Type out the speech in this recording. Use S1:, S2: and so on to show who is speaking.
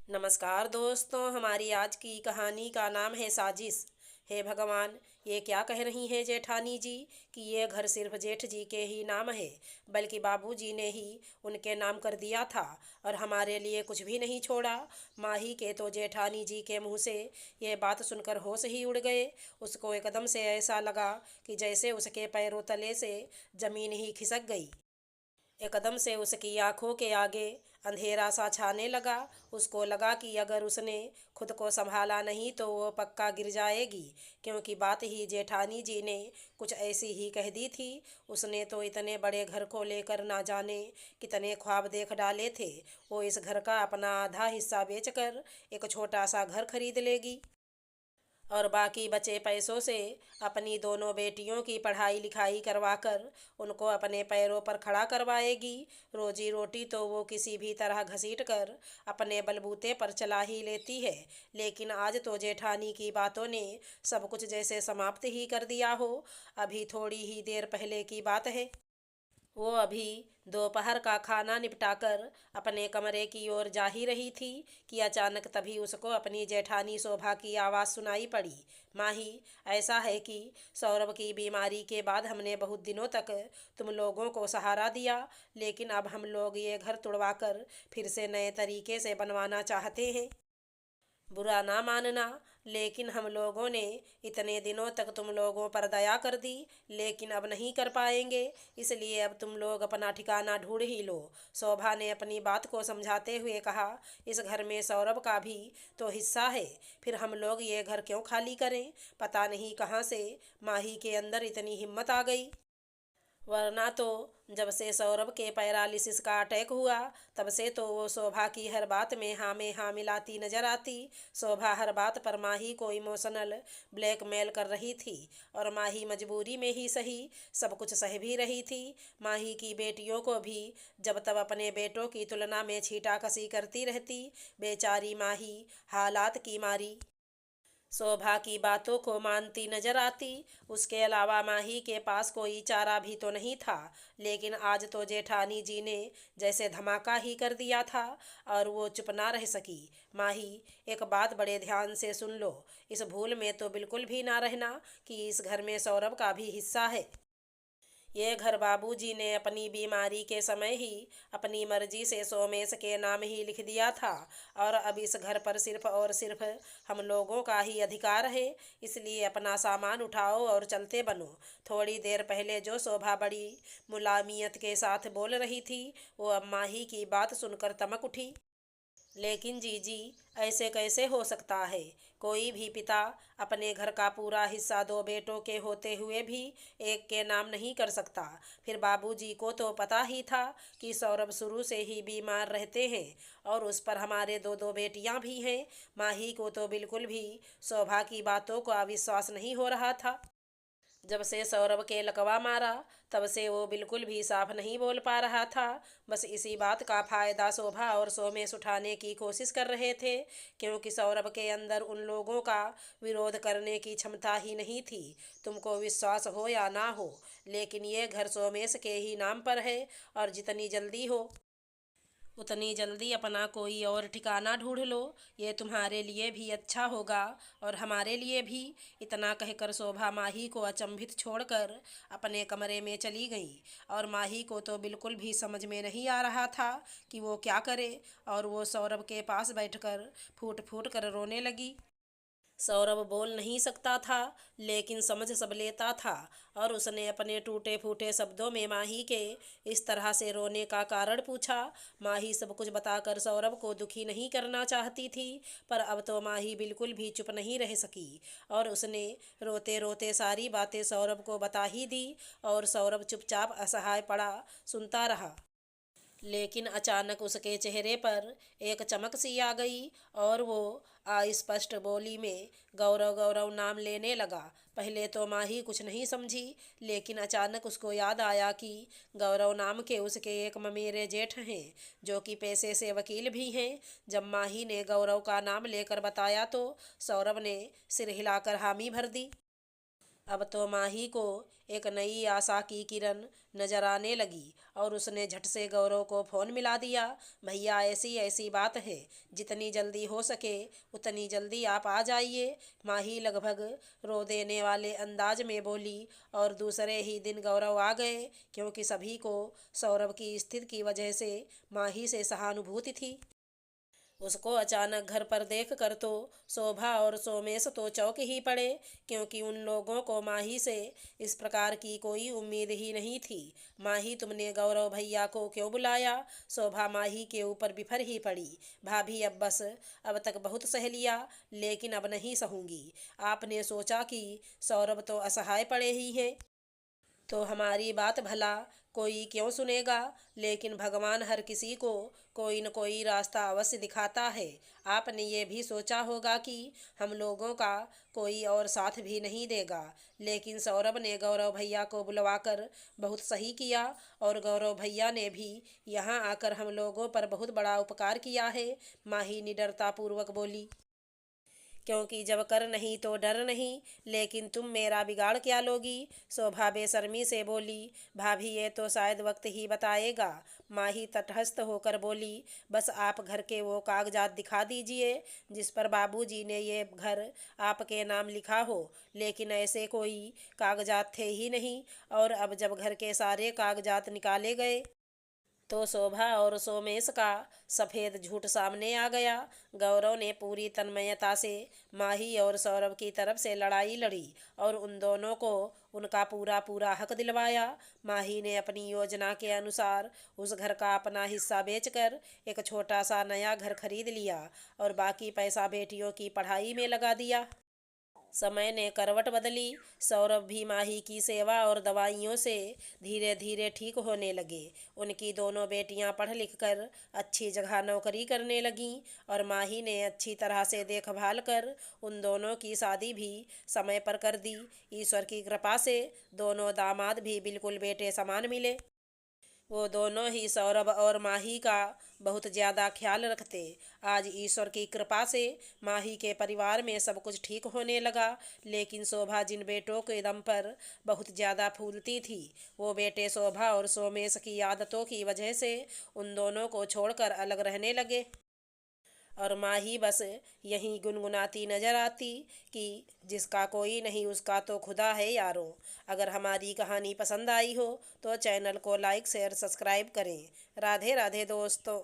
S1: नमस्कार दोस्तों, हमारी आज की कहानी का नाम है साजिश। हे भगवान, ये क्या कह रही हैं जेठानी जी कि ये घर सिर्फ जेठ जी के ही नाम है, बल्कि बाबूजी ने ही उनके नाम कर दिया था और हमारे लिए कुछ भी नहीं छोड़ा। माही के तो जेठानी जी के मुंह से ये बात सुनकर होश ही उड़ गए। उसको एकदम से ऐसा लगा कि जैसे उसके पैरों तले से जमीन ही खिसक गई। एकदम से उसकी आंखों के आगे अंधेरा सा छाने लगा। उसको लगा कि अगर उसने खुद को संभाला नहीं तो वो पक्का गिर जाएगी, क्योंकि बात ही जेठानी जी ने कुछ ऐसी ही कह दी थी। उसने तो इतने बड़े घर को लेकर ना जाने कितने ख्वाब देख डाले थे। वो इस घर का अपना आधा हिस्सा बेचकर एक छोटा सा घर खरीद लेगी और बाकी बचे पैसों से अपनी दोनों बेटियों की पढ़ाई लिखाई करवाकर उनको अपने पैरों पर खड़ा करवाएगी। रोजी रोटी तो वो किसी भी तरह घसीट कर अपने बलबूते पर चला ही लेती है, लेकिन आज तो जेठानी की बातों ने सब कुछ जैसे समाप्त ही कर दिया हो। अभी थोड़ी ही देर पहले की बात है। वो अभी दोपहर का खाना निपटाकर अपने कमरे की ओर जा ही रही थी कि अचानक तभी उसको अपनी जेठानी शोभा की आवाज़ सुनाई पड़ी। माही, ऐसा है कि सौरभ की बीमारी के बाद हमने बहुत दिनों तक तुम लोगों को सहारा दिया, लेकिन अब हम लोग ये घर तुड़वाकर फिर से नए तरीके से बनवाना चाहते हैं। बुरा ना मानना, लेकिन हम लोगों ने इतने दिनों तक तुम लोगों पर दया कर दी, लेकिन अब नहीं कर पाएंगे। इसलिए अब तुम लोग अपना ठिकाना ढूंढ ही लो। शोभा ने अपनी बात को समझाते हुए कहा। इस घर में सौरभ का भी तो हिस्सा है, फिर हम लोग ये घर क्यों खाली करें। पता नहीं कहाँ से माही के अंदर इतनी हिम्मत आ गई, वरना तो जब से सौरभ के पैरालिसिस का अटैक हुआ तब से तो वो शोभा की हर बात में हाँ मिलाती नजर आती। शोभा हर बात पर माही को इमोशनल ब्लैकमेल कर रही थी और माही मजबूरी में ही सही सब कुछ सह भी रही थी। माही की बेटियों को भी जब तब अपने बेटों की तुलना में छीटाकशी करती रहती। बेचारी माही हालात की मारी शोभा की बातों को मानती नजर आती। उसके अलावा माही के पास कोई चारा भी तो नहीं था, लेकिन आज तो जेठानी जी ने जैसे धमाका ही कर दिया था और वो चुप ना रह सकी। माही, एक बात बड़े ध्यान से सुन लो। इस भूल में तो बिल्कुल भी ना रहना कि इस घर में सौरभ का भी हिस्सा है। ये घर बाबूजी ने अपनी बीमारी के समय ही अपनी मर्जी से सोमेश के नाम ही लिख दिया था और अब इस घर पर सिर्फ और सिर्फ हम लोगों का ही अधिकार है। इसलिए अपना सामान उठाओ और चलते बनो। थोड़ी देर पहले जो शोभा बड़ी मुलामियत के साथ बोल रही थी, वो अब माही की बात सुनकर तमक उठी। लेकिन जीजी, ऐसे कैसे हो सकता है। कोई भी पिता अपने घर का पूरा हिस्सा दो बेटों के होते हुए भी एक के नाम नहीं कर सकता। फिर बाबूजी को तो पता ही था कि सौरभ शुरू से ही बीमार रहते हैं और उस पर हमारे दो दो बेटियां भी हैं। माही को तो बिल्कुल भी शोभा की बातों का विश्वास नहीं हो रहा था। जब से सौरभ के लकवा मारा तब से वो बिल्कुल भी साफ नहीं बोल पा रहा था। बस इसी बात का फायदा शोभा और सोमेश उठाने की कोशिश कर रहे थे, क्योंकि सौरभ के अंदर उन लोगों का विरोध करने की क्षमता ही नहीं थी। तुमको विश्वास हो या ना हो, लेकिन ये घर सोमेश के ही नाम पर है और जितनी जल्दी हो उतनी जल्दी अपना कोई और ठिकाना ढूंढ लो। ये तुम्हारे लिए भी अच्छा होगा और हमारे लिए भी। इतना कहकर शोभा माही को अचंभित छोड़कर अपने कमरे में चली गई और माही को तो बिल्कुल भी समझ में नहीं आ रहा था कि वो क्या करे और वो सौरभ के पास बैठकर फूट फूट कर रोने लगी। सौरभ बोल नहीं सकता था, लेकिन समझ सब लेता था और उसने अपने टूटे फूटे शब्दों में माही के इस तरह से रोने का कारण पूछा। माही सब कुछ बताकर सौरभ को दुखी नहीं करना चाहती थी, पर अब तो माही बिल्कुल भी चुप नहीं रह सकी और उसने रोते रोते सारी बातें सौरभ को बता ही दी और सौरभ चुपचाप असहाय पड़ा सुनता रहा। लेकिन अचानक उसके चेहरे पर एक चमक सी आ गई और वो अस्पष्ट बोली में गौरव गौरव नाम लेने लगा। पहले तो माही कुछ नहीं समझी, लेकिन अचानक उसको याद आया कि गौरव नाम के उसके एक ममेरे जेठ हैं जो कि पेशे से वकील भी हैं। जब माही ने गौरव का नाम लेकर बताया तो सौरभ ने सिर हिलाकर हामी भर दी। अब तो माही को एक नई आशा की किरण नजर आने लगी और उसने झट से गौरव को फोन मिला दिया। भैया, ऐसी ऐसी बात है, जितनी जल्दी हो सके उतनी जल्दी आप आ जाइए। माही लगभग रो देने वाले अंदाज में बोली। और दूसरे ही दिन गौरव आ गए, क्योंकि सभी को सौरभ की स्थिति की वजह से माही से सहानुभूति थी। उसको अचानक घर पर देख कर तो शोभा और सोमेश तो चौंक ही पड़े, क्योंकि उन लोगों को माही से इस प्रकार की कोई उम्मीद ही नहीं थी। माही, तुमने गौरव भैया को क्यों बुलाया? शोभा माही के ऊपर बिफर ही पड़ी। भाभी, अब बस, अब तक बहुत सह लिया, लेकिन अब नहीं सहूंगी। आपने सोचा कि सौरभ तो असहाय पड़े ही हैं, तो हमारी बात भला कोई क्यों सुनेगा? लेकिन भगवान हर किसी को कोई न कोई रास्ता अवश्य दिखाता है। आपने ये भी सोचा होगा कि हम लोगों का कोई और साथ भी नहीं देगा, लेकिन सौरभ ने गौरव भैया को बुलवाकर बहुत सही किया, और गौरव भैया ने भी यहाँ आकर हम लोगों पर बहुत बड़ा उपकार किया है। माही निडरता पूर्वक बोली। क्योंकि जब कर नहीं तो डर नहीं, लेकिन तुम मेरा बिगाड़ क्या लोगी? शोभा बेशर्मी से बोली। भाभी, ये तो शायद वक्त ही बताएगा। माही तटस्थ होकर बोली। बस आप घर के वो कागजात दिखा दीजिए जिस पर बाबूजी ने ये घर आपके नाम लिखा हो। लेकिन ऐसे कोई कागजात थे ही नहीं, और अब जब घर के सारे कागजात निकाले गए तो शोभा और सोमेश का सफ़ेद झूठ सामने आ गया। गौरव ने पूरी तन्मयता से माही और सौरभ की तरफ से लड़ाई लड़ी और उन दोनों को उनका पूरा पूरा हक दिलवाया। माही ने अपनी योजना के अनुसार उस घर का अपना हिस्सा बेचकर एक छोटा सा नया घर खरीद लिया और बाकी पैसा बेटियों की पढ़ाई में लगा दिया। समय ने करवट बदली। सौरभ भी माही की सेवा और दवाइयों से धीरे धीरे ठीक होने लगे। उनकी दोनों बेटियां पढ़ लिख कर अच्छी जगह नौकरी करने लगीं, और माही ने अच्छी तरह से देखभाल कर उन दोनों की शादी भी समय पर कर दी। ईश्वर की कृपा से दोनों दामाद भी बिल्कुल बेटे समान मिले। वो दोनों ही सौरभ और माही का बहुत ज़्यादा ख्याल रखते। आज ईश्वर की कृपा से माही के परिवार में सब कुछ ठीक होने लगा, लेकिन शोभा जिन बेटों के दम पर बहुत ज़्यादा फूलती थी, वो बेटे शोभा और सोमेश की आदतों की वजह से उन दोनों को छोड़कर अलग रहने लगे। और माही बस यहीं गुनगुनाती नजर आती कि जिसका कोई नहीं उसका तो खुदा है यारों। अगर हमारी कहानी पसंद आई हो तो चैनल को लाइक शेयर सब्सक्राइब करें। राधे राधे दोस्तों।